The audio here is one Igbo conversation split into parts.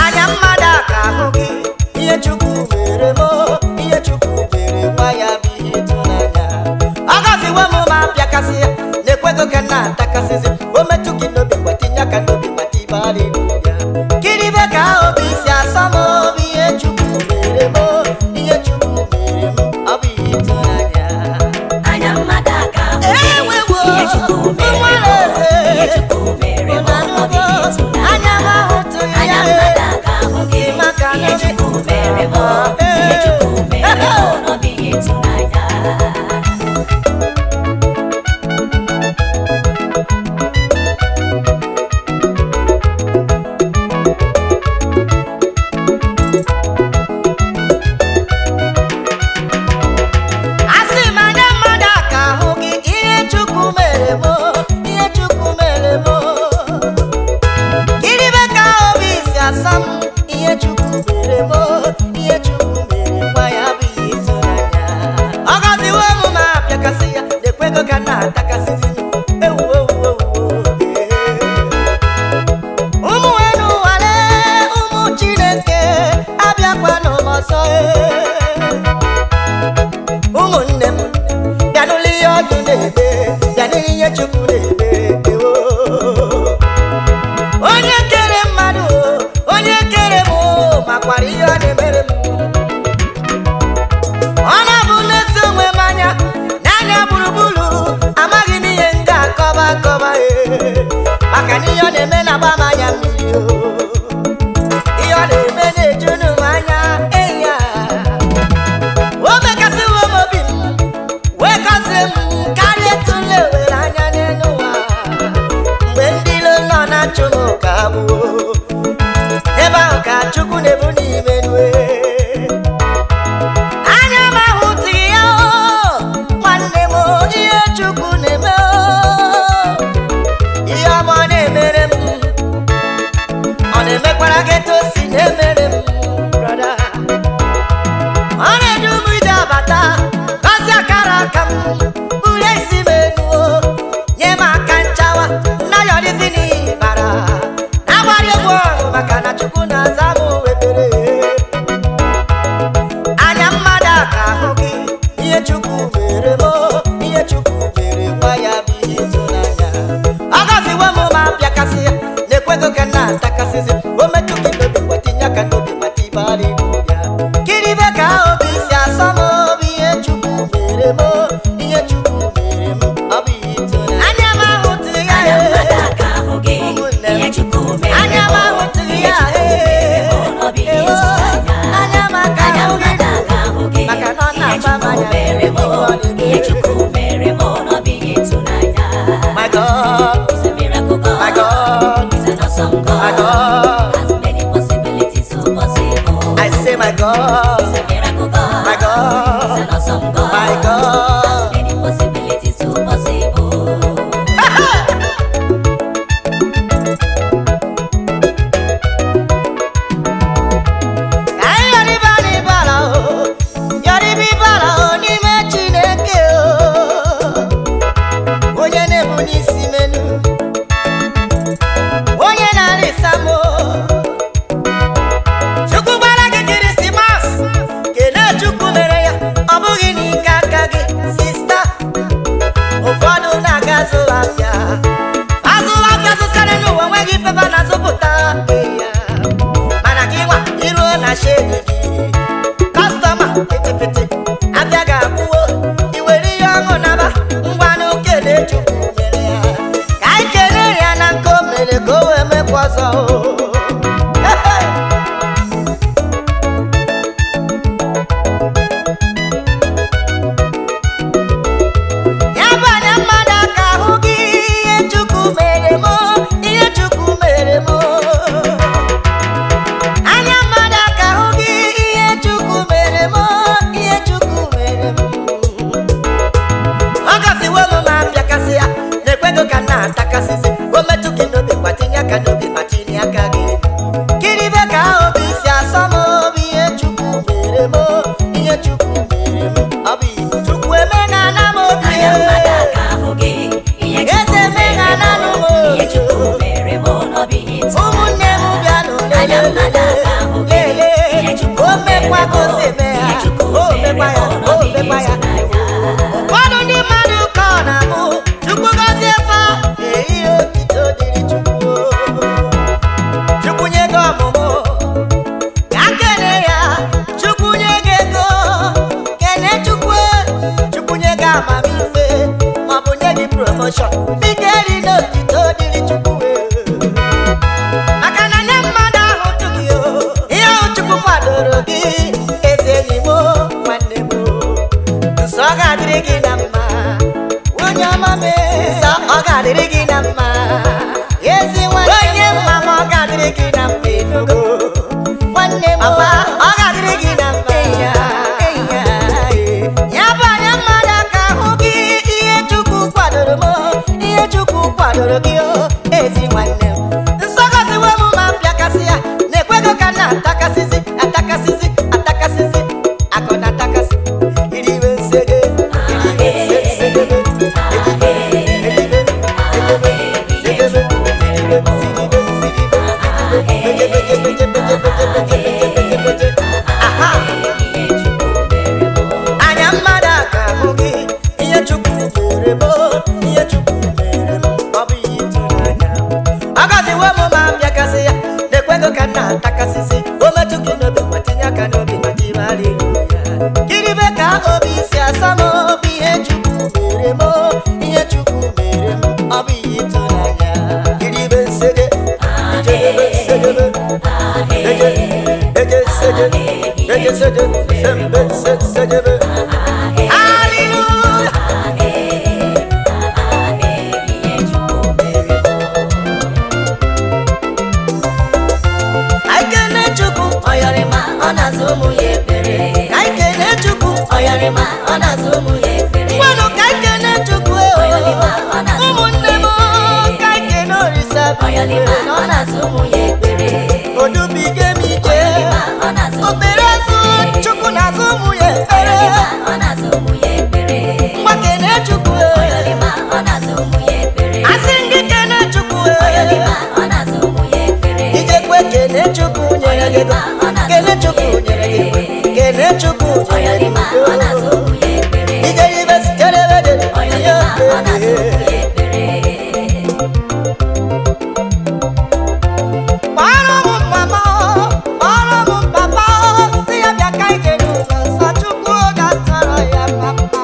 Anya mmada ka ahụ gị ihe Chukwu mere m ihe Chukwu mere nwa ya bụ ihe ịtụnanya ọ gọziwo m ma apịakasị ya na-ekwego ka na atakasịzi o metụ gị n'obi gbatinye aka n'obi gbata ibe haleluya kiribe ka obi si asọ m obi ihe Chukwu mere m ihe Chukwu mere m ọ bụ ihe ịtụnanya Anya mmada ka ahụ gị ihe Chukwu mere m ihe Chukwu mere m ọ bụ ihe ịtụnanya anya m ahụtụghị ya Anya mmada ka ahụ gị ihe Chukwu mere m ihe Chukwu mere m ọ bụ ihe ịtụnanya asị m anya mmada ka ahụ gị ihe Chukwu mere m ihe Chukwu mere m kiribe ka obi si asa m ihe Chukwu mere m ihe Chukwu mere nwa ya bụ ihe ịtụnanya ọ gọziwo m ma apịakasị ya na-ekwego ka na-atakasịzi ewu ụmụ enu nwale ụmụ Chineke abịakwanụ m ọzọ ụmụnne m bịanụla ihe ọdụ na-eme bịanụla ihe Chukwu na-eme onye kere mmadụ onye kere m makwara ihe ọ na-emere m ọ na-abụ n'ezi onwe m anya n'anya gburugburu amaghị m ihe m ga-akọba maka na ihe ọ na-eme na-agba m anya mmiri ihe ọ na-eme na-ejunu m anya eya o mekasịwo m obi m wee gọzie m karịa etu m lewere anya n'elu ụwa mgbe ndị ilo nọ na-achụ m ka gbuo ebe ahụ ka Chukwu na-ebu n'ime nue anya m ahụtụghị ya nwanne m ihe Chukwu na-eme ihe ọma ọ na-emere m ọ na-emekwara gị etu o si na-emere m brọda ọ na-edu m ije abata gọzie akara aka m ure isi m enuo nye m aka nchawa nna ya ọdịzi n'ihi bara na-agbara egwu ọṅụ maka na Chukwu na-aza m ekpere anya mmada ka ahụ gị ihe Chukwu mere m ihe Chukwu mere nwa ya bụ ihe ịtụnanya ọ gọziwo m ma apịakasị ya na-ekwego ka na-atakasịzi o metụ gị n'obi gbatinye aka n'obi gbata ibe haleluya kiribe ka obi si asọ m obi ihe Chukwu mere m ihe Chukwu mere m ọ bụ ihe ịtụnanya anya m ahụtụghị ya Anya mmada ka ahụ gị ihe Chukwu mere m anya m ahụtụghị ya ọ bụ ihe ịtụnanya anya m aka Anya ahụ gị mmada ka ahụ gị maka na ọ ihe na-agba m Chukwu anya mere m ihe Chukwu mere m ọ bụ ihe ịtụnanya my God He's a miracle God. my God He's an awesome God. my God Has many possibilities so possible. I say my God He's a miracle God. my God He's an awesome God. my God Has many possibilities so possible. n'ime Chineke onye na-ebu n'isi menu onye na-arịsa m Chukwu gbara gị Krismas kene Chukwu mere ya ọ bụghị n'ike aka gị sista ụfọdụ na-aga azụlafịa zụsara n'ụwa nweghị pepa na zụpụta ya mana gị nwa iruo na shedi gị kọstọma pịtịpịtị abịa ga-akwụwo iwere ihe ọṅụ naba ngwanụ kene Chukwu mere ya ka anyị kene ya na nke o mere ka o wee mekwa ọzọ ya bụ anya mmadụ aka ahụ gị ihe Chukwu mere m ihe Chukwu mere m anya mmadụ aka ahụ gị ihe Chukwu mere m ihe Chukwu mere m ọ gọziwo m ma apịakasị ya na-ekwego ka na-atakasịzi o metụ gị n'obi gbatinye aka n'obi ma tinye aka promotion. Bigeri no tito diri Chukwu. Maka na nye mmadụ ahụ tụghị o. Ihe ahụ Chukwu kwadoro gị. Eze enyi m nwanne m. Nsọ ọ ga-adịrị gị na mma. Onye ọma m nsọ ọ ga-adịrị gị na mma. Ezi nwanne m onye mma m ọ ga-adịrị gị na mma efugo. Nwanne m ọba ọ ga-adịrị gị na mma. Ya bụ anya mmadụ aka hụ gị ihe Chukwu kwadoro m. Ihe Chukwu kwadoro gị o ezi nwanne m. Nsọgọziwe m ma mpịakasị ya na-ekwego ka na-atakasịzi atakasịzi atakasịzi akụ na-atakasị iribe nsege iribe nsegebe edibe edibe edebe sedebe edibe sidibe sidibe beje beje beje beje beje beje beje beje aha anya mmadụ aka hụ gị ihe Chukwu mere m ihe Chukwu mere m ọ bụ ihe ịtụnanya ọgọziwe m ma mpịakasị ya na-ekwego ka na-atakasịzi o metụ gị n'obi ma tinye aka n'obi ma dị haleluya kiribe ka obi si asa m obi ihe Chukwu mere m ihe Chukwu mere m ọ bụ ihe ịtụnanya kiribe nsege jedebe segebe eje eje sege eje sege sembe segebe haleluya Kene Chukwu oyarima ọ na-azụ ụmụ ya ekpere. Ka Kene Chukwu oyarima ọ na-azụ ụmụ ya ekpere. Ngwanụ ka Kene Chukwu ụmụnne m ka Kene Orisa oyarima ọ na-azụ ụmụ ya ekpere. Odubige m ije okpere azụ Chukwu na-azụ ụmụ ya ekpere. Ngwa Kene Chukwu asị gị Kene Chukwu ijekwe Kene Chukwu nyere gị ego. Kene Chukwu nyere gị ego. Kene Chukwu nyere gị ego. Ije ibe sitere de ya kpọrọ m mama kpọrọ m papa si ya bịa ka ije n'ụlọ nsọ Chukwu ga-atọrọ ya mama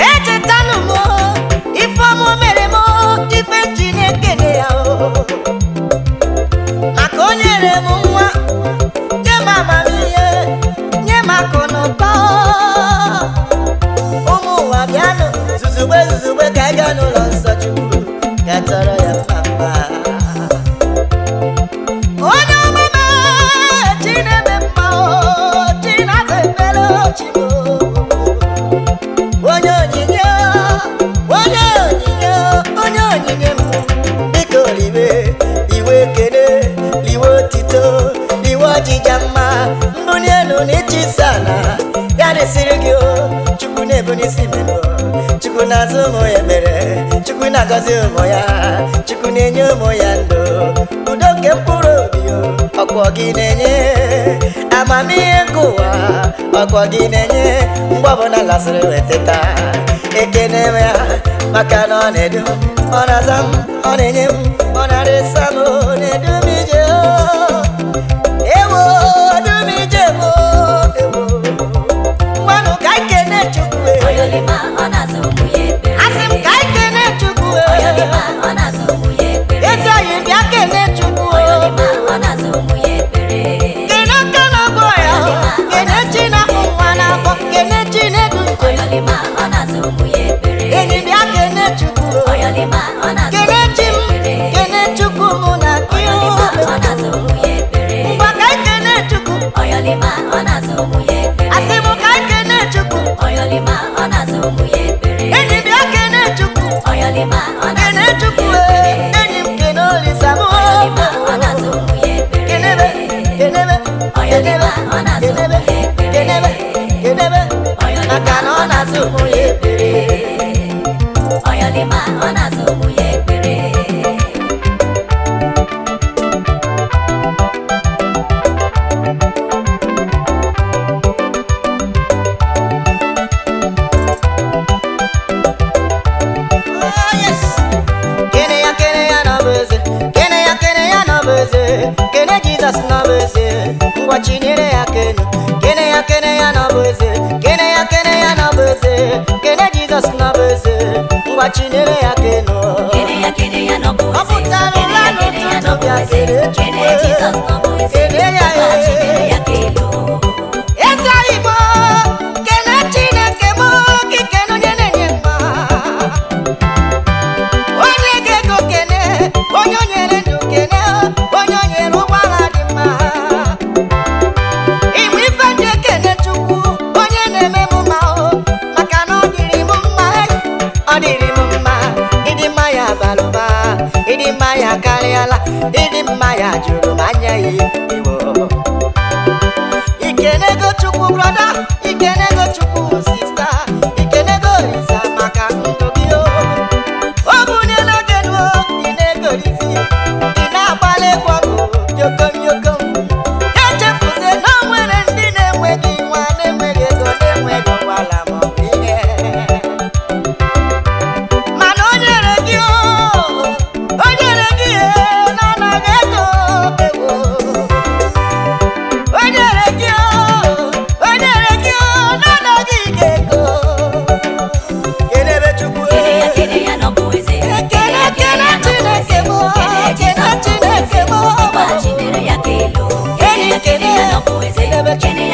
echetanụ m ife ọmụ mere m ife ji na-ekene ya maka o nyere m nwa nye m amamihe nye m akụ na ụba ụmụ ụwa bịanụ zuzugbe zuzugbe ka anyị gaa n'ụlọ nsọ Chukwu ya tọrọ ya mma onye ọmụma chi na-eme mma chi na-aza ekpere ochimo onye onyinye onye onyinye onye onyinye m biko liwe iwe ekele liwe otito liwe ọjịja mma mbunye elu n'ịchịsa na ya resiri gị o Chukwu na-ebu n'isi mmenụ Chukwu na-azụ ụmụ ya ekpere Chukwu na-agọzi ụmụ ya Chukwu na-enye ụmụ ya ndụ udo nke mkpụrụ obi o ọkwọ gị na-enye amamihe nke ụwa ọkwọ gị na-enye mgbe ọbụla lasịrị weteta ekene ya maka na ọ na-edu ọ na-aza m ọ na-enye m ọ na-arịsa m na-edu m ije ewo dum ije m ewo mmanụ ka Kene Chukwu asị m ka Kene Chukwu ezi oyi bịa Kene Chukwu Kene aka n'ọgbọ ya Kene chi na-akpụ nwa n'afọ Kene chi na-edu enyi bịa Kene Chukwu Kene chi m Kene Chukwu mụ na gị ngwa ka Kene Chukwu asị m ka Kene Chukwu enyi bịa Kene Chukwu Kene Chukwu enyi m Kene Orisa m kenebe kenebe kenebe kenebe kenebe kenebe maka na ọ na-azụ ụmụ ya ekpere Kene Jesus n'ọbụ eze ngwa chinyere ya kenu Kene eze, ngwa chinere ya keno. Kene ya no bo eze. Ọpụtara ụla n'ụtụtụ bịa kere Chukwu. Jesus no bo eze. Kene ya Chinere ya kelo. Eze Igbo, kene Chineke m, gị kene onye na-enye mma. Onye ga-ego kene, onye o nyere ndụ kene, onye o nyere ụgbọala dị mma. Igbo ife ndị ekene Chukwu, onye na-eme m mma o, maka na ọ dịrị m mma, ọ dịrị m mma. Ịdị mma ya bara ụba, ịdị mma ya karịala, ịdị mma ya juru m anya ya Igbo. Ikenego Chukwu brother, ikenego Chukwu sister, ikenego Olisa maka ndụ gị o. Ọ bụ n'eloge nuo, ị na-egolizi, ị na-agbalị egwu ọgụ yokom yokom. Echefuzie na o nwere ndị na-enweghị nwa, na-enweghị ego, na-enweghị ụgbọala maọbụ ihe. Mana o nyere gị o, o nyere gị na anaghị ego ewo. O nyere gị o, o nyere gị o, na anaghị ego. Kenebe Chukwu. Kene ya no bo eze. Kene Chineke m, kene Chineke m. Chinere ya kelo. Kene ya no bo eze. Kene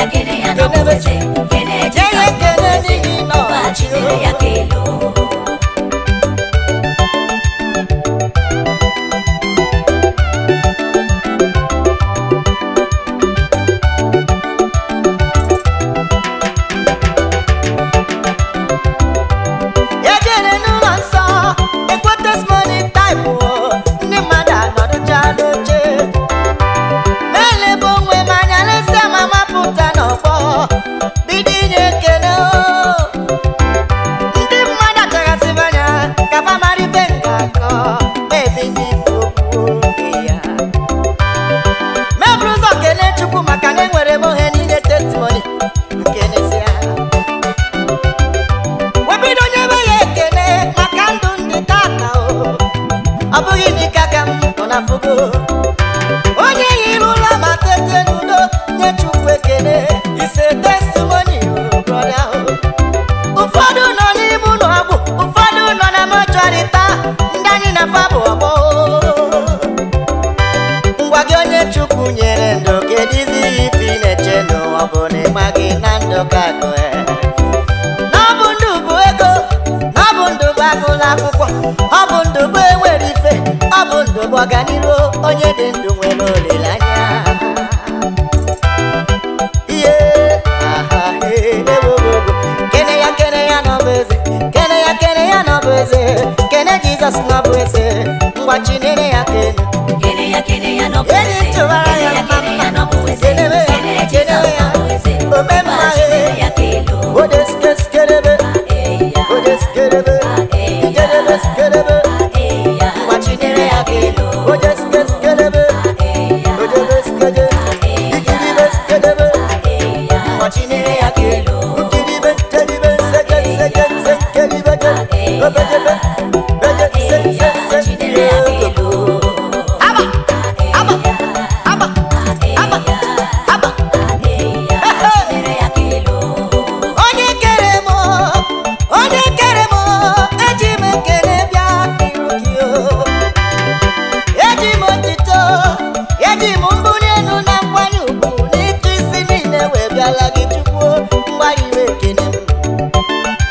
ya no bo eze. Kene Jesus no bo eze. Chinere ya kelo. Ejere n'ụlọ nsọ, ekwe testimony type o, ndị mmadụ anọdụcha n'oche. Ma elebe onwe m anya n'ezie ma mapụta n'ọgbọ, bido inye ekele o. Ndị mmadụ achọghasị m anya ka fa mara ife m ga-akọ, ma ebido ikwu okwu oge ya. Ma eburu ụzọ kelee Chukwu maka na enwere m ohe niile testimony nke n'ezie. Webido nyebe ya ekele maka ndụ ndị tata o, ọ bụghị n'ike aka m nọ na fugo. Onye hiri ụlọ ma tete n'udo, nye Chukwu ekele, ise testimony o brother o. Ụfọdụ nọ n'ime ụlọ ọgwụ, ụfọdụ nọ na mortuary taa, ndị anyị na fa bụ ọgbọ o. Ngwa gị onye Chukwu nyere ndụ, kedizi ife ị na-eche n'ụwa bụ na ịmaghị na ndụ ka akụ ya. Ọ bụ ndụ bụ ego, ọ bụ ndụ bụ agụla akwụkwọ, ọ bụ ndụ bụ enwere ife, ọ bụ ndụ bụ ọganihu, onye dị ndụ nwere olileanya. Ihe aha ewo. Kene ya nọ bụ eze, kene ya nọ bụ eze, kene Jizọs nọ bụ eze, ngwa chinere ya kene. Kene ya no bo Enyi eze. tụwara ya Kene ya no bo eze. Kenebe ya, Kene Jesus kenebe ya. no bo eze. Omemma Chinere ya kelo. Odeskelebe, odeskelebe, ijelebe skelebe, ngwa chinere ya kene. Odeskelebe, odebe skede, ikiribe skelebe, ngwa chinere ya kene. Ukiribe telibe seke sekelibe de, obedebe, bede se Chinere ya kelo. Aba, aba, aba, aba, aba. Chinere ya kelo. Onye kere m, onye kere m, eji m ekele bịa n'iru gị o. Eji m otito, eji m mbuli elu na nkwanye ugwu, n'ịtụ isi niile wee bịala gị Chukwu, ngwa iwe ekele m.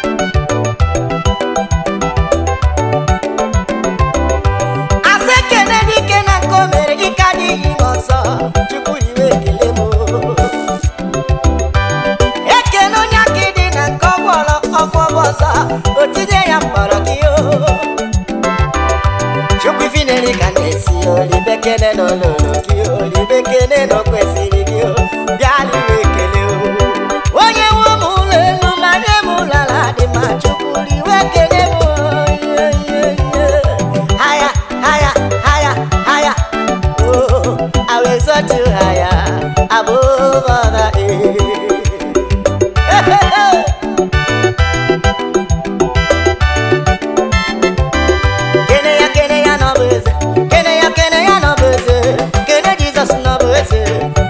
Asị ekele dike na nke o mere, ike adịghị m ọzọ, Chukwu iwe ekele m o. Ekene onye aka ịdị na nke ọgwọrọ ọgwọ ọzọ, o tinye ya mkpọrọ gị o. Chukwu ifinere ka na-esi olibe kene n'ololo gị o, olibe kene na o kwesịrị gị o, bịa liwe ekele o. Onye nwe m ụlọ elu ma nye m ụlọ ala dị mma, Chukwu liwe ekele m o. Haya, haya, haya, haya. Oh, I will exalt you higher above other Kene ya nọ bụ eze, kene ya nọ bụ eze, kene Jizọs nọ bụ eze,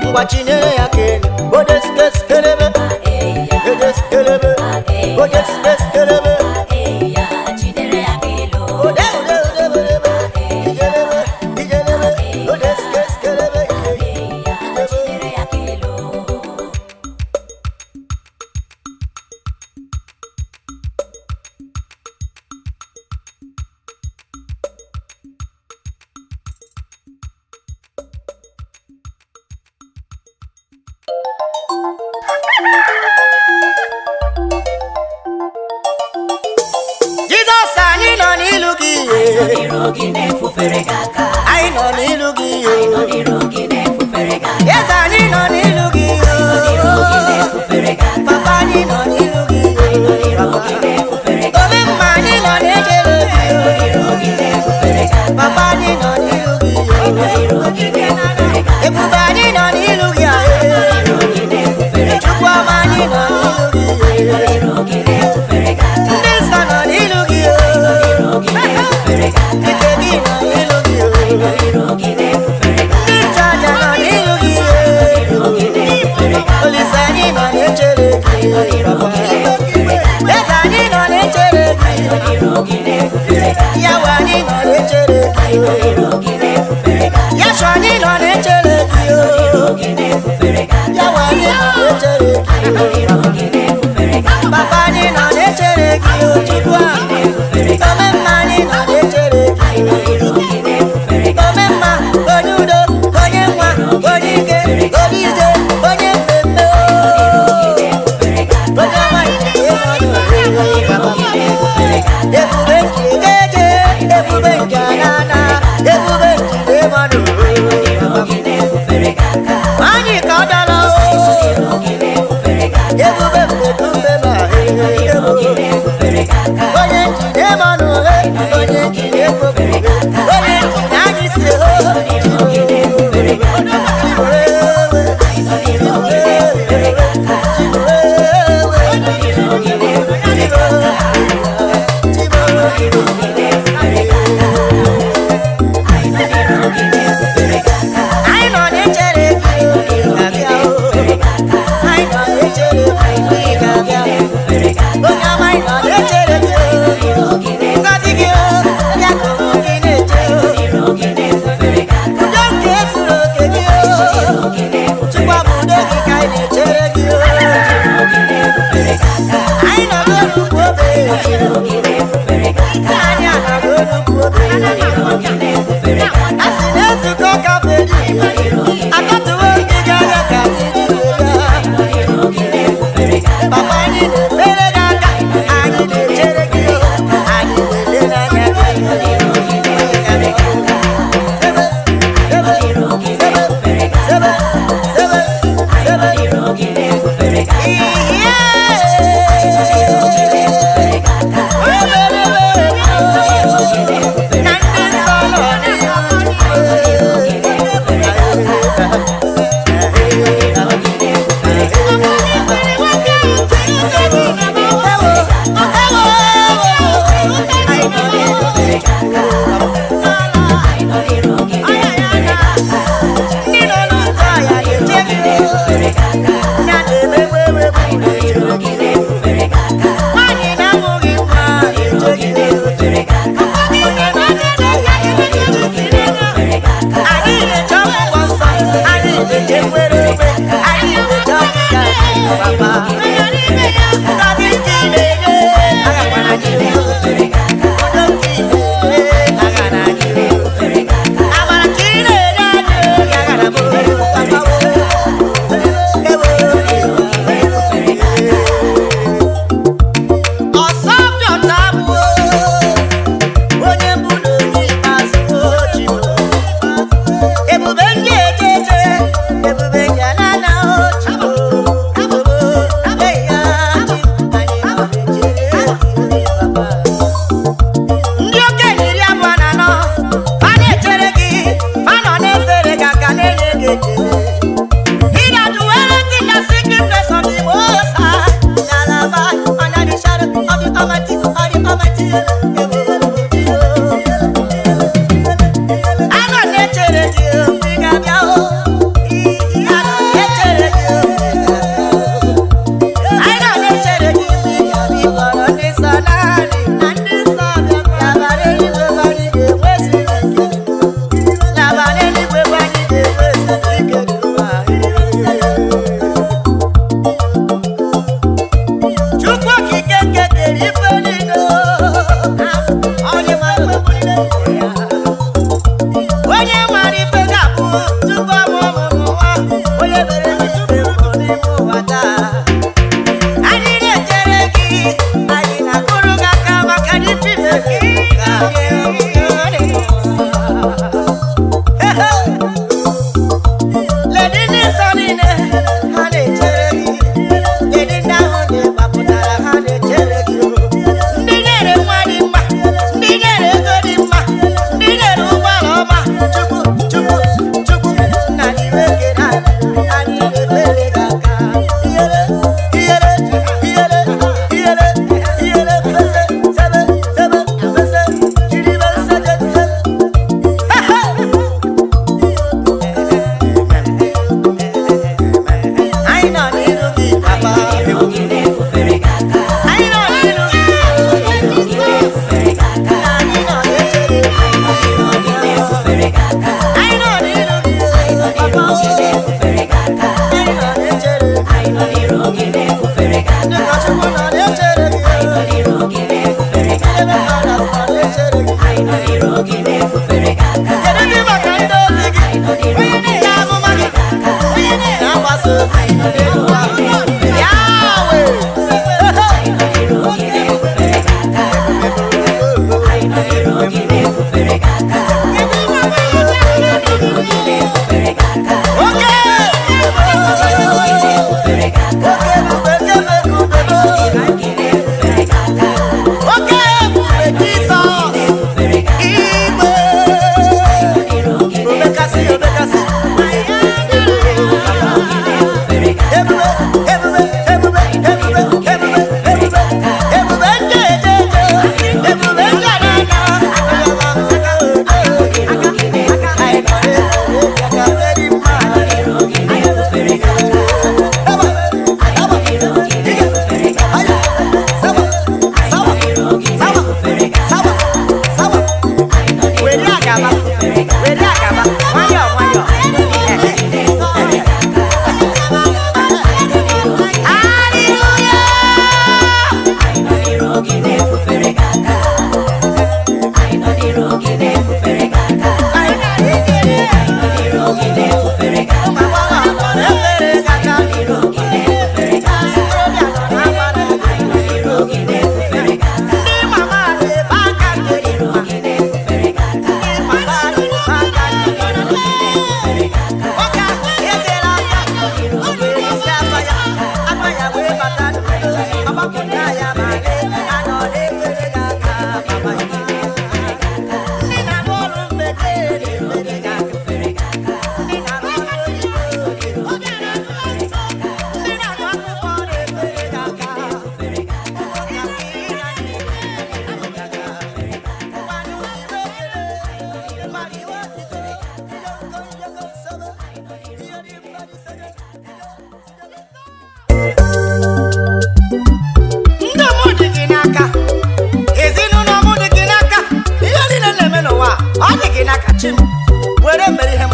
ngwa chinere ya kene. Odeskelebe, odeskelebe, odeskelebe. gị na-efufere gị aka. Anyị nọ n'ilu gị yo. Anyị nọ n'iru gị na-efufere gị aka. Eze anyị nọ n'ilu gị yo. Anyị nọ n'iru gị na-efufere gị aka. Papa anyị nọ n'ilu gị yo. Anyị nọ n'iru gị na-efufere gị aka. Ome mma anyị nọ na-ejere gị Anyị yo. nọ n'iru gị na-efufere gị aka. Papa anyị nọ n'ilu gị yo. Anyị nọ n'iru gị na-efufere gị aka. Ebube anyị nọ n'ilu gị yo. Anyị nọ n'iru gị na-efufere gị aka. Chukwu ọma anyị nọ n'ilu gị yo. Anyị nọ n'iru gị na-efufere gị aka. Ndị nsọ nọ n'ilu gị yo. Anyị nọ n'iru gị na-efufere gị aka. Ike gị nọ n'ilu gị yo. Anyị nọ n'iru gị na-efufere gị aka. Ndị nchụaja nọ n'ilu gị yo. N'iru gị na-efufere gị aka. Olise anyị nọ na-echere gị Anyị nọ n'iru gị na-efufere gị aka. Eze anyị nọ na-echere gị Anyị nọ n'iru gị na-efufere gị aka. Yawe anyị nọ na-echere Anyị nọ gị n'iru gị na-efufere gị aka. Yashu anyị nọ na-echere gị Anyị nọ n'iru gị na-efufere gị aka. Yawe anyị nọ na-echere Anyị nọ n'iru gị na-efufere gị aka. Papa anyị nọ na-echere gị Chukwu a Ome mma anyị nọ na-echere Anyị nọ n'iru gị na-efufere gị aka. Ome mma onye udo onye nwa onye ike onye ije onye mmemme onye ọma ike ebube nke eje ebube nke anana ebube nke mmadụ anyị ka ọ dara ebube mmedume ma onye njide mmanụ onye njide efofere onye njide anyị si anyị nọ na-echere gị ga-abịa anyị nọ na-echere gị ga-abịa onye ọma anyị nọ na-echere gị ngozi gị ya kụrụ gị na-eche udo nke zuru oke gị chukwu bụ udo gị ka anyị na-echere gị anyị nọ n'olukwu obe isi anyị anọghị olukwu obe a sị na nzukọ kafedi akọtuwo ndị ga-aga ka anyị ji were papa anyị na-efere gị aka anyị na-echere gị anyị na-ele n'anya gị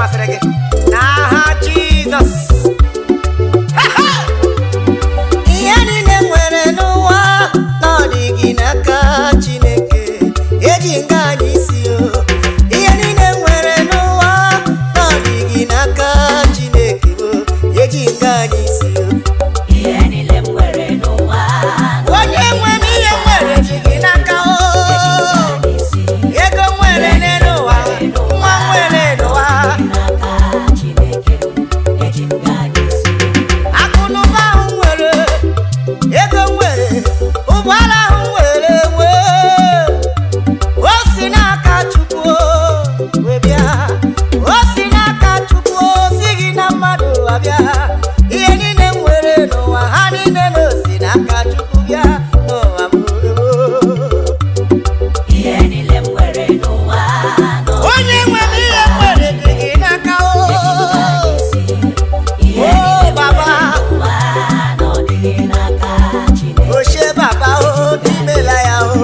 masịrị gị n'aha Jizọs. Ihe niile nwere n'ụwa na ọ dị gị n'aka Chineke, eji nga anyị isi o. Ihe niile nwere n'ụwa na ọ dị gị n'aka Chineke o, eji nga anyị isi o. Ihe niile m nwere n'ụwa Onye nwe m ihe nwere dị gị n'aka o. Ego nwere n'ụwa, nwa nwere n'ụwa, n'aka Chineke eji m gaa n'isi. akụ na ụba ahụ nwere, ego nwere, ụgbọala ahụ nwere nwee. O si n'aka Chukwu wee bịa, o si n'aka Chukwu si gị na mmadụ abịa. Ihe niile nwere n'ụwa ha niile na o si n'aka Chukwu bịa n'ụwa m. Ihe niile m nwere n'ụwa Onye nwe m ihe nwere dị gị n'aka o. ihe niile m nwere n'ụwa na ọ dịghị n'aka Chineke. Oshie baba o, imela ya o.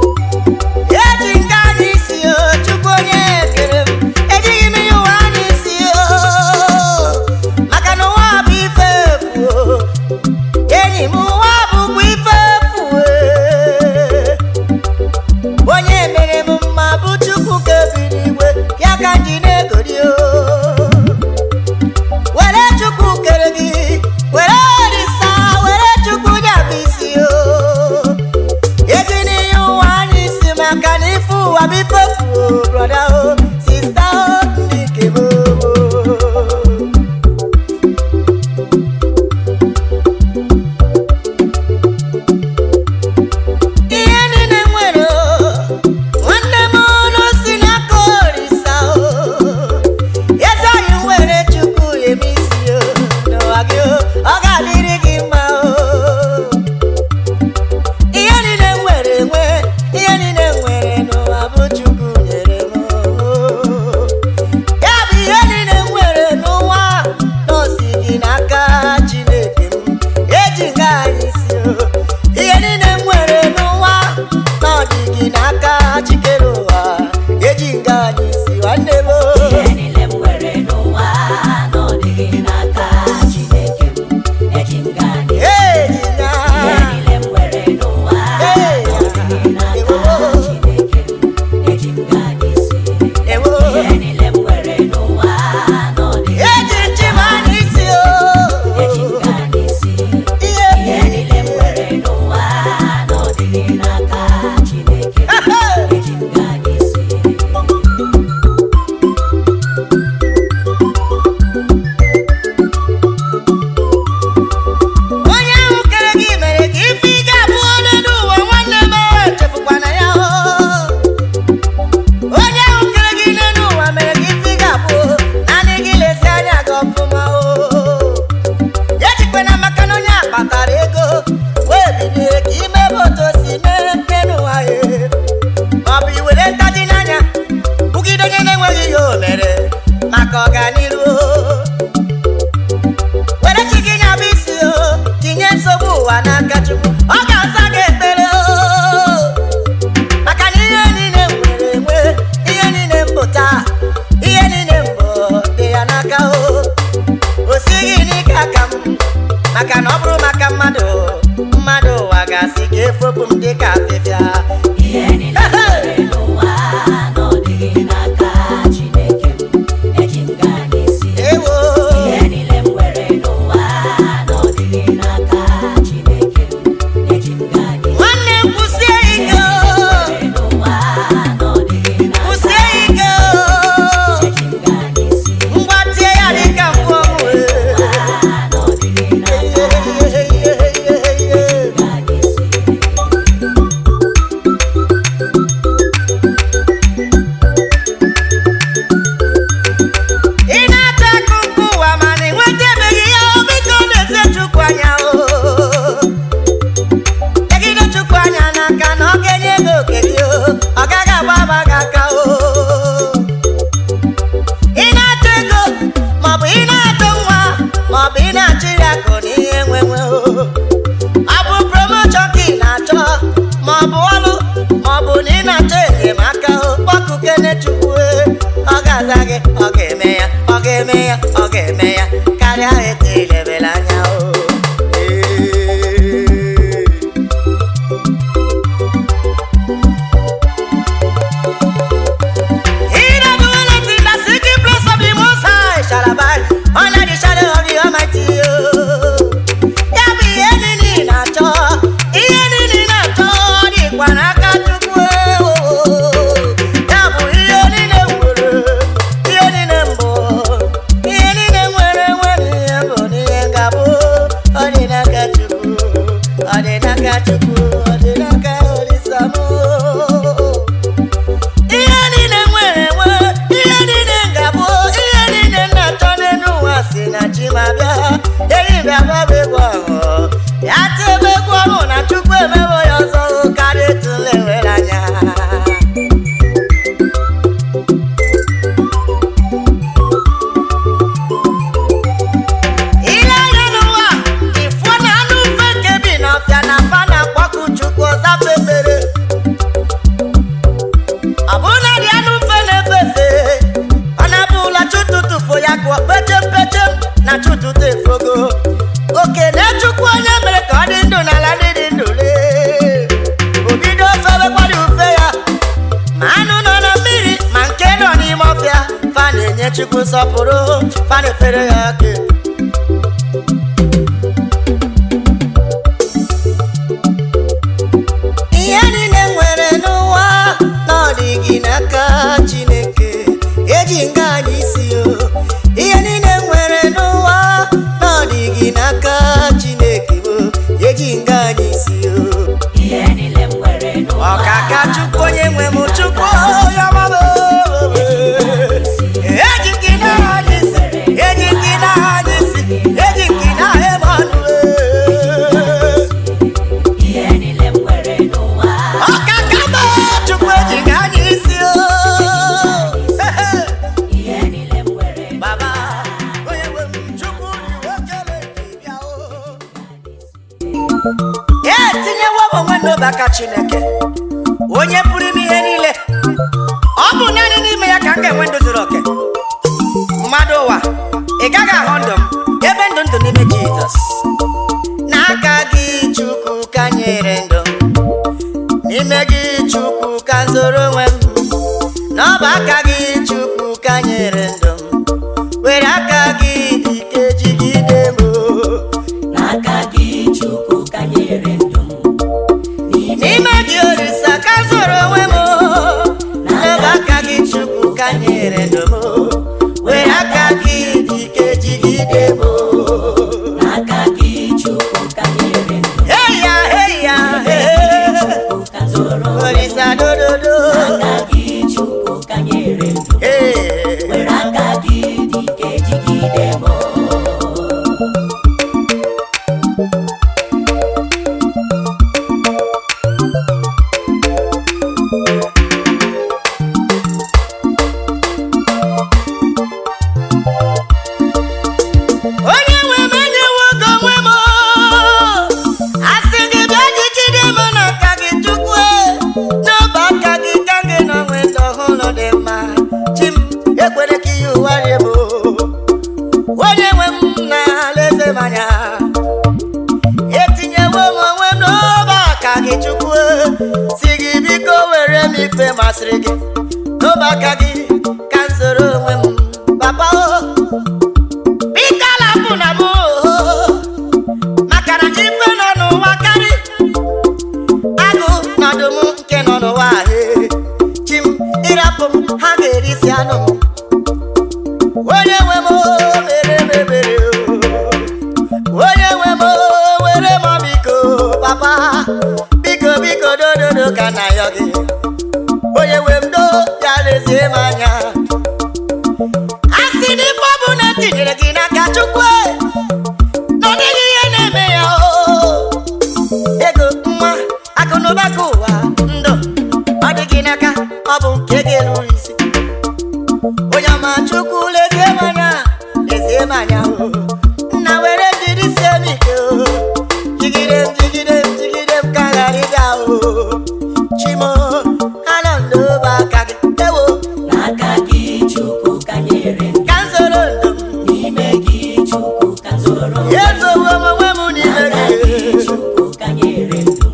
Eji nga n'isi o, Chukwu onye kere m, ejighị m ihe ụwa n'isi o. Maka na ụwa bụ ife efu o. Enyi m, ụwa bụkwa ife efu e. Onye mere m mma bụ Chukwu ka bi n'igwe, ya ka m ji na-egori o. Were Chukwu kere gị, were Olisa, were Chukwu nyabụ isi o. Eji n'ihe ụwa n'isi maka na ife ụwa bụ ife efu o, brọda o, sista o, ndị nke m o. Ihe niile nwere o, nwanne m unu si n'aka Olisa o. Eze anyị nwere Chukwu eme isi o, n'ụwa gị o, ọ ga-adịrị gị mma o. Ihe niile nwere nwe, ihe niile nwere n'ụwa bụ Chukwu nyere m o. Ya bụ ihe niile nwere n'ụwa na o si gị n'aka Chineke m, eji nga anyị isi o. Ihe niile nwere n'ụwa na ọ dị gị n'aka Chikere ụwa, eji nga anyị isi nwanne m o. Ihe niile m nwere n'ụwa na ọ dịghị n'aka Chineke eji m gaa n'isi. Eji nga Ihe niile m nwere n'ụwa na ọ dịghị n'aka Chineke eji m gaa n'isi. ewo, Ihe niile m nwere n'ụwa na ọ dịghị eji nchim anyị isi o. eji m gaa n'isi. Ihe Ihe niile m nwere n'ụwa na ọ dịghị n'aka Chineke eji m gaa n'isi. onye ahụ kere gị mere ka ife ị ga-abụ onye n'ụwa, nwanne m echefukwana ya o. Onye ahụ kere gị n'ụwa mere ka ife ị ga-abụ, naanị gị lezi anya gị ọfụma o. Ejikwana maka na onye a kpatara ego wee bilie ka ime ebe otu o si mee n'ụwa ya. Ma ọ bụ iwere ntaji n'anya bugide onye na-enweghị ihe o mere maka ọganiru o. Were chi gị nyabụ isi o, tinye nsogbu ụwa n'aka Chukwu, ọ ga-aza gị ekpere o. Maka na ihe niile nwere enwe, ihe niile mpụta, ihe niile mbụ dị ya n'aka o. O sighị n'ike aka m, maka na ọ bụrụ maka mmadụ, mmadụ ụwa ga-asị ka efopụ m dịka afịfịa. Ihe niile m nwere n'ụwa na ọ dịghị n'aka Chineke eji m gaa n'isi. Ewo, Ihe niile m nwere n'ụwa na ọ dịghị n'aka Chineke eji m gaa n'isi. nwanne m kwụsie ike o, Nwere n'ụwa na ọ dịghị n'aka kwụsie ike o. eji m gaa n'isi. Ngwa tie ya dịka mgbe ọnwụ Na ọ dịghị n'aka e. gaa n'isi. ma ọ bụ ị na-achịrị akụ na ihe nwenwe ọ bụ promotion ka ị na-achọ ma ọ bụ ọlụ ma ọ bụ na ị na-achọ enyemaka kpọkụ Kene Chukwu ọ ga-aza gị ọ ga-eme ya ọ ga-eme ya ọ ga-eme ya karịa etu ilebere anya under the shadow of the Almighty. Ya bụ ihe niile na-achọ ihe niile na-achọ dịkwa n'aka Chukwu. Ya bụ ihe niile nwere ihe niile mbụ ihe niile nwere ihe mbụ n'ihe ngabụ ọ dị n'aka Chukwu ọ dị n'aka Chukwu ọ dị n'aka Olisamu. Ihe niile nwere ihe niile ngabụ ihe niile na-achọ n'elu ụwa si na chi ma bịa eyi bịa gbaba egwu ahụ ya tebe egwu ọrụ na Chukwu emewo ya ọzọ karịa etu nlewere anya. Ile anya n'ụwa ifo na anụ ufe nke bi n'ọfịa na mba na-akpọku Chukwu ọzafe ekpere ọ bụ na dị anụ mfe na-efe efe ọ na-abụla chụtụtụfo ya kụọ pechempechem na chụtụtụ efogo okene Chukwu onye mere ka ọ dị ndụ n'ala ndị dị ndụ lee obido febekwara ufe ya ma anụ nọ na mmiri ma nke nọ n'ime ọfịa fa na-enye Chukwu nsọpụrụ fa na-efere ya aka. Ihe niile nwere n'ụwa na ọ dịghị n'aka Chineke eji nga anyị isi ihe niile nwere n'ụwa na ọ dịghị n'aka Chineke eji nga anyị isi ọkaka Chukwu onye nwe m Chukwu ya mama eji gị na anyị isi eji gị na anyị isi eji gị na ọkaka ma Chukwu eji gị anyị isi Baba onye nwe m Chukwu okele bịa etinyewo m onwe n'obi aka Chineke onye pụrụ ime ihe niile ọ bụ naanị n'ime ya ka m ga-enwe ndụ zuru oke. Mmadụ ụwa ị gaghị ahụ ndụ m ebe ndụ n'ime Jizọs n'aka gị Chukwu ka nyere ndụ n'ime gị Chukwu ka zoro onwe m n'ọba aka gị Chukwu ka nyere ndụ were aka gị dike jigide m n'aka gị Chukwu ka nyere ndụ n'ime gị Olisa ka zoro onwe m n'ọba aka gị Chukwu ka nyere ndụ were aka gị dike jigide m n'aka gị Chukwu ka nyere ndụ heya heya Olisa dododo n'aka gị Chukwu ka nyere ndụ were aka gị dike jigide m. onye nwe m enyewo gị onwe m asị gị bịa jigide m n'aka gị Chukwu n'ọba aka gị ka gị nọ nwe ndụ ọhụrụ dị mma chi m ekwere ka ihe ụwa rie m onye nwe m na alaeze m anya etinyewo m onwe m n'ọba aka gị Chukwu si gị biko were m ife masịrị gị n'ọba aka gị ka m zoro onwe m Papa biko alapụ na m maka na ife nọ n'ụwa karị agụ na ọdụm nke nọ n'ụwa chi m ịrapụ m ha ga-erisi anụ m onye nwe m mere m ebere onye nwe m were m biko Papa biko biko dododo ka na yọ gị onye nwe m do ya lezie m anya asị n'ife ọ bụ na etinyere gị n'aka Chukwu na ọ dịghị ihe na-eme ya ego nwa akụnụba ka ụwa ndụ ọ dị gị n'aka ọ bụ nke ga-eru isi onye ọma Chukwu lezie m anya Yesu onwe m n'ime gị. Chukwu ka nyere ndụ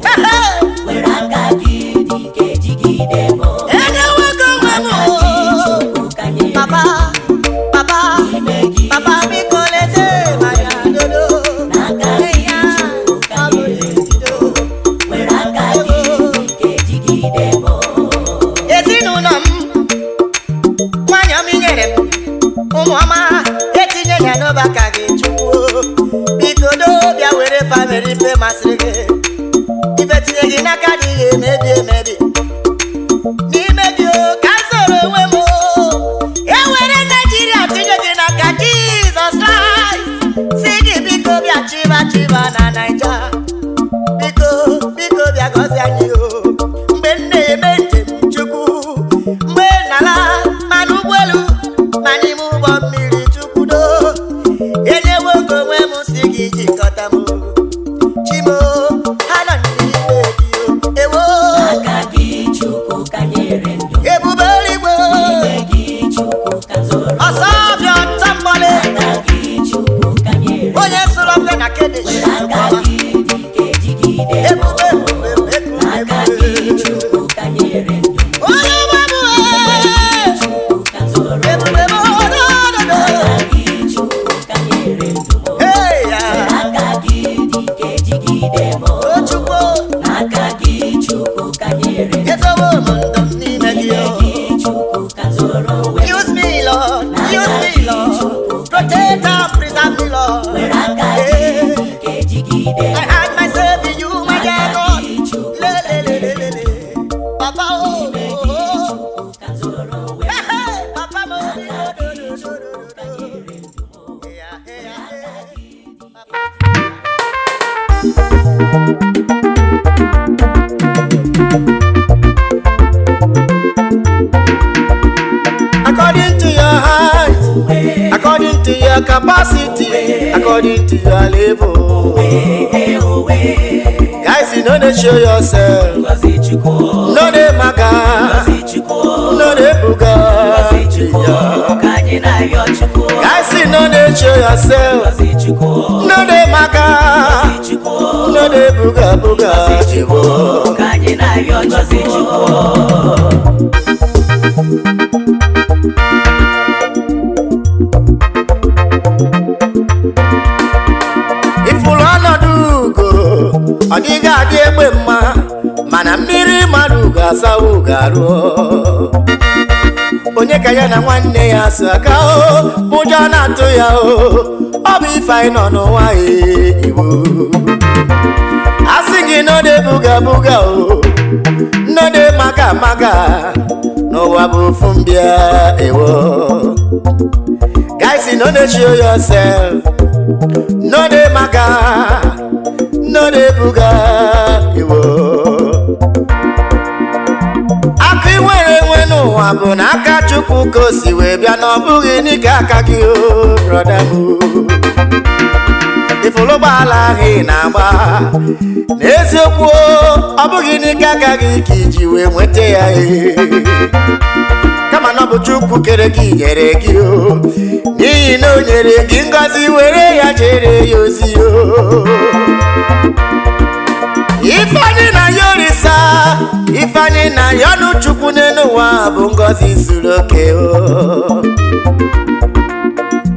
were aka gị dị ike jigide m Enyewogo onwe m. Chukwu ka nyere Papa, papa, papa biko lete m anya dodo. n'aka gị Chukwu ka nyere ndụ were aka gị dị ike jigide m Ezinụlọ m, nwanyị ọma inyere m, ụmụ ọma etinye ya n'ọba aka gị Chukwu. Biko bịa were famili ife masịrị gị. Ife tinye gị n'aka dị ga-emebi emebi. N'ime gị ka m soro onwe m. Ewere Naijiria tinye gị n'aka Jizọs Kraịst. Si gị biko bịa chiba na Naija. Biko bịa gọzie anyị o. Mgbe m na-eme njem Chukwu, mgbe n'ala ma n'ụgbọelu ma n'ime ụgbọ mmiri Chukwu do. Enyewo oge onwe m si gị jikọta m. Chimo ha nọ n'ime gị o. Ewo n'aka gị Chukwu ka nyere ndụ ebube eluigwe n'ime gị Chukwu ka zoro ọsọ ọbịa ọta mgbọlị. n'aka gị Chukwu ka nyere Onye sụrụ ọbịa na Kene were aka gị dị ike jigide m ebube n'aka gị Chukwu ka nyere ndụ onye ọgbabụ Chukwu ka zoro ebube odododo. n'aka gị Chukwu ka nyere ndụ Ya n'aka gị dị ike jigide m Chukwu n'aka gị Chukwu ka nyere ndụ ezowo m ndụ m n'ime gị o. gị Chukwu ka zoro onwe m Use me, Lord. Use me, Lord. Protect and preserve me, Lord. were aka gị dị ike jigide I m hide myself in you, my dear God. Le, le, le, le, le, le. Papa, oh, oh, oh. Chukwu ka zoro onwe m Hey, hey, Papa, mo, do, do, do, do, do, ka do. nyere ndụ Yeah, yeah, yeah. According to your height, according to your capacity, according to your level. Guys, you know they show yourself. Ngozi Chukwu No they maga, Ngozi Chukwu no they buga. Ngozi Chukwu ka anyị na-ayọ Chukwu Guys, you know they show yourself. Ngozi Chukwu No they maga, Chukwu no they buga buga. Chukwu ka anyị na-ayọ Ngozi Chukwu Ifụlụ ọnọdụ ugo, ọ dịghị adị egbe mma, mana mmiri mmadụ ga-asawa ugo arụ. Onye ka ya na nwanne ya so aka o, ụjọ na-atụ ya o, ọ bụ ife anyị nọ n'ụwa Igbo. Asị gị n'ode buga buga o, n'ode maga maga, n'ụwa bụ ofu mbịa ewo. Guys, you know they show yourself. No de maga, no de buga, iwo. Akị nwere n'ụwa bụ na aka Chukwu ka o si wee bịa na ọ bụghị n'ike aka gị o, brọda m. Ifụlụ ụgbọala ahụ ị na-agba, n'eziokwu ọ bụghị n'ike aka gị ka iji wee nweta ya kama na ọ bụ Chukwu kere gị nyere gị o, n'ihi na o nyere gị ngọzi were ya jere ya ozi o. Ifeanyị na ya orisa, ifeanyị na ya ọnụ Chukwu n'elu ụwa bụ ngọzi zuru oke o.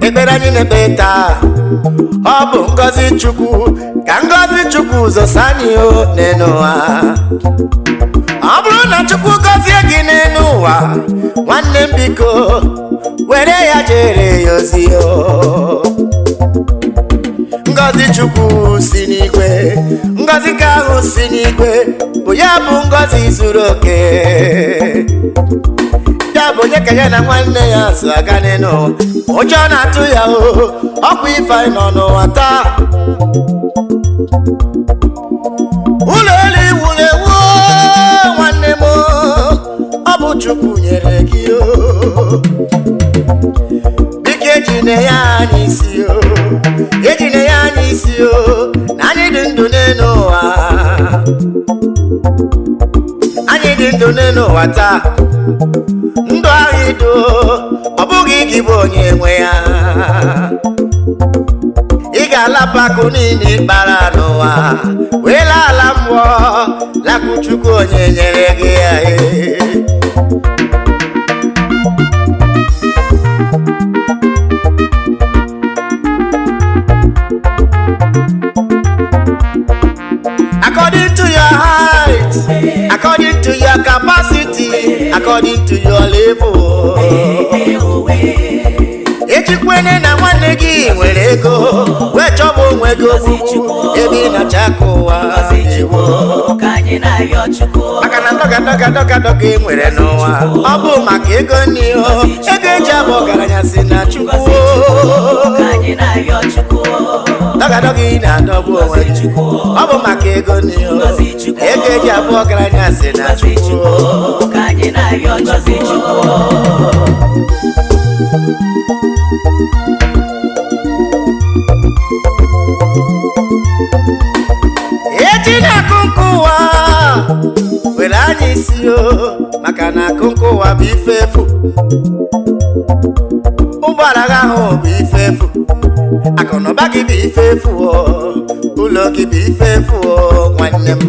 Ekpere anyị na-ekpe taa, ọ bụ ngọzi Chukwu, ka ngọzi Chukwu zosa anyị o n'elu ụwa. Ọ bụrụ na Chukwu gọzie gị n'elu ụwa, nwanne m biko were ya jere ya ozi o. Ngọzi Chukwu si n'igwe, ngọzi ka ahụ si n'igwe, bụ ya bụ ngọzi zuru oke. Ya bụ onye ka ya na nwanne ya so aga n'elu ụwa, ụjọ na-atụ ya o, ọkwa ife anyị nọ n'ụwa taa. Ụlọ elu iwuru ewu nwanne m, ọ bụ Chukwu nyere gị o. Biko ejine ya anyị isi o, ejine ya anyị isi o, na anyị dị ndụ n'elu ụwa. Anyị dị ndụ n'elu ụwa taa, ndụ ahụ ido, ọ bụghị gị bụ onye nwe ya. Ị ga-alapụ akụ niile ịkpara n'ụwa wee laa ala mmụọ lakụ Chukwu onye nyere gị ya. According to your height, according to your capacity, according to your level. Ejikwene na nwanne gị nwere ego wee chọba onwe gị ogbugbu ebe ị na-achaka ụwa. Maka na dọga ị nwere n'ụwa ọ bụ maka ego n'iho ego eji abụ ọgaranya si na Chukwu. Dọga ị na-adọgbu onwe gị ọ bụ maka ego n'iho ego eji abụ ọgaranya si na Chukwu. Eji na-akụ nkụ ụwa were anya isi maka na akụ nkụ ụwa bụ ife efu. Ụgbọala gị ahụ bụ ife efu, akụnụba gị bụ ife efu, ụlọ gị bụ ife efu. Nwanne m,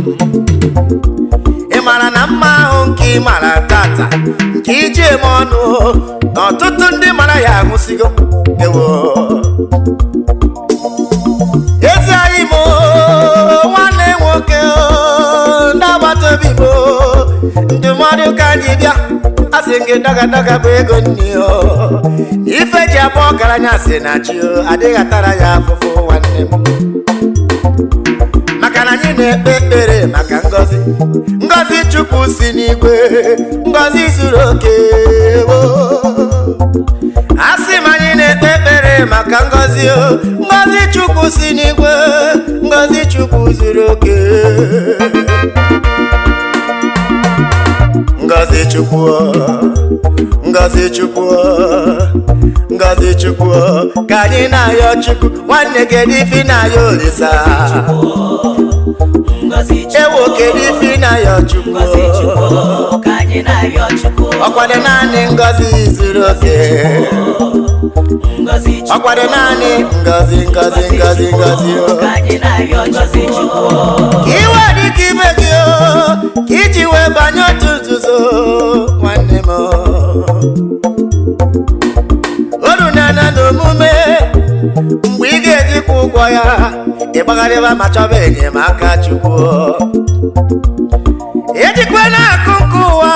ị mara na mma ahụ nke ị mara tata nke iji eme ọnụ na ọtụtụ ndị mara ya anwụsigo. Ewo ezi anyị m nwanne nwoke ndị agbata obi m ndụmọdụ ka anyị bịa asị gị dọga bụ ego nni ife ji abụ ọgaranya si na chi adịghị atara ya afụfụ. Nwanne m, maka na anyị na-ekpe ekpere maka ngọzi Chukwu si n'igwe, ngọzi zuru oke. Asị m anyị na-ekpe ekpere maka ngọzi Chukwu si n'igwe, ngọzi Chukwu zuru oke. Ngozi Chukwu, Ngozi Chukwu, Ngozi Chukwu, ka anyị na-ayọ Chukwu. Nwanne kedu ife na-ayọ Olisa? Ewo kedu ife na-ayọ Chukwu? Ọkwado naanị ngọzi zuru oke, ọkwado naanị ngọzi. Ka iwe dị ka ibe gị ka iji wee banye otu nzuzo. Nwanne m, orunana n'omume mgbe ị ga-ejikwa ụgwọ ya ịgbagharịba ma chọba enyemaka Chukwu. Ejikwa na-akụ nke ụwa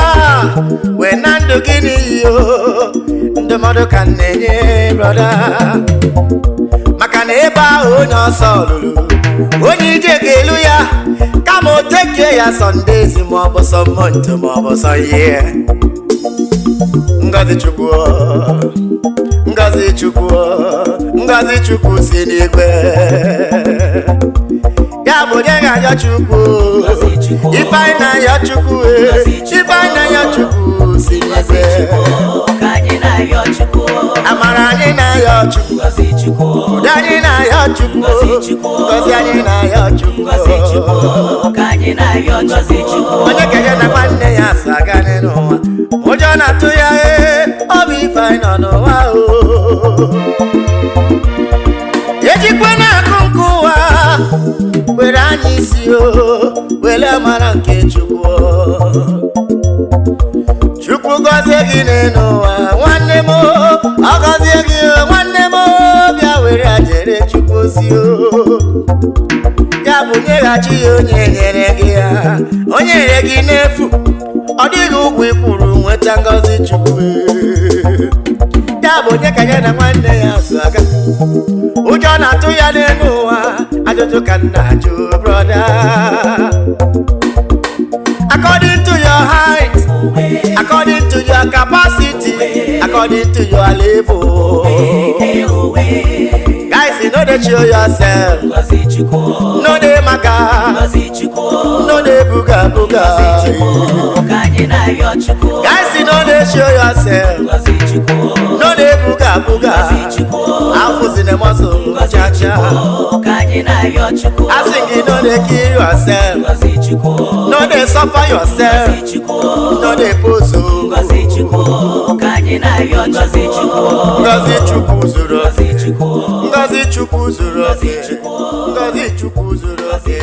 wee na ndụ gị n'iyi. Ndụmọdụ ka m na-enye brọda, maka na ebe ahụ onye ọsọ lụrụ onye ije ga-elu ya kama o tekee ya Sọndezi ma ọ bụ sọ Mọnde ma ọ bụ sọ ihe. Ngozi Chukwu, Ngozi Chukwu, Ngozi Chukwu si n'igwe ya bụ onye ga-ayọ Chukwu. Ife anyị na-ayọ Chukwu, ife anyị na-ayọ Chukwu si n'igwe. Amara anyị na-ayọ Chukwu, udo anyị na-ayọ Chukwu, ngọzi anyị na-ayọ Chukwu. Onye kenye na nwanne ya so aga n'ụwa ụjọ na-atụ ya ọ bụ ife anyị nọ n'ụwa. Ejikwa na-akụ nke ụwa were anya isi were mara nke Chukwu. Chukwu gọzie gị n'ụwa nwanne m, ọ gọzie gị nwanne m, bịa were ajere Chukwu ozi. Ya bụ nyeghachi ya onye nyere gị ya, onye nyere gị n'efu, ọ dịghị ụgwọ ikwuru nweta ngọzi Chukwu. Ya bụ onye kenye na nwanne ya so aga ụjọ na-atụ ya n'ụwa. Ajụjụ ka m na-ajụ brọda, according to your height, according to your capacity, according to your level. Guys, you know they show yourself, no they maga, no they buga. Guys, you know they show yourself, no they buga. Alphas in the muscle, cha cha. Anyi na-ayọ Chukwu. I sing you no dey kill yourself. Ngozi Chukwu. No dey suffer yourself. Ngozi Chukwu. No dey pose. Ngozi Chukwu. Ka Anyi na-ayọ Ngozi Chukwu. Ngozi Chukwu zuru oke. Ngozi Chukwu. Ngozi Chukwu zuru oke. Ngozi Chukwu. Ngozi Chukwu zuru oke.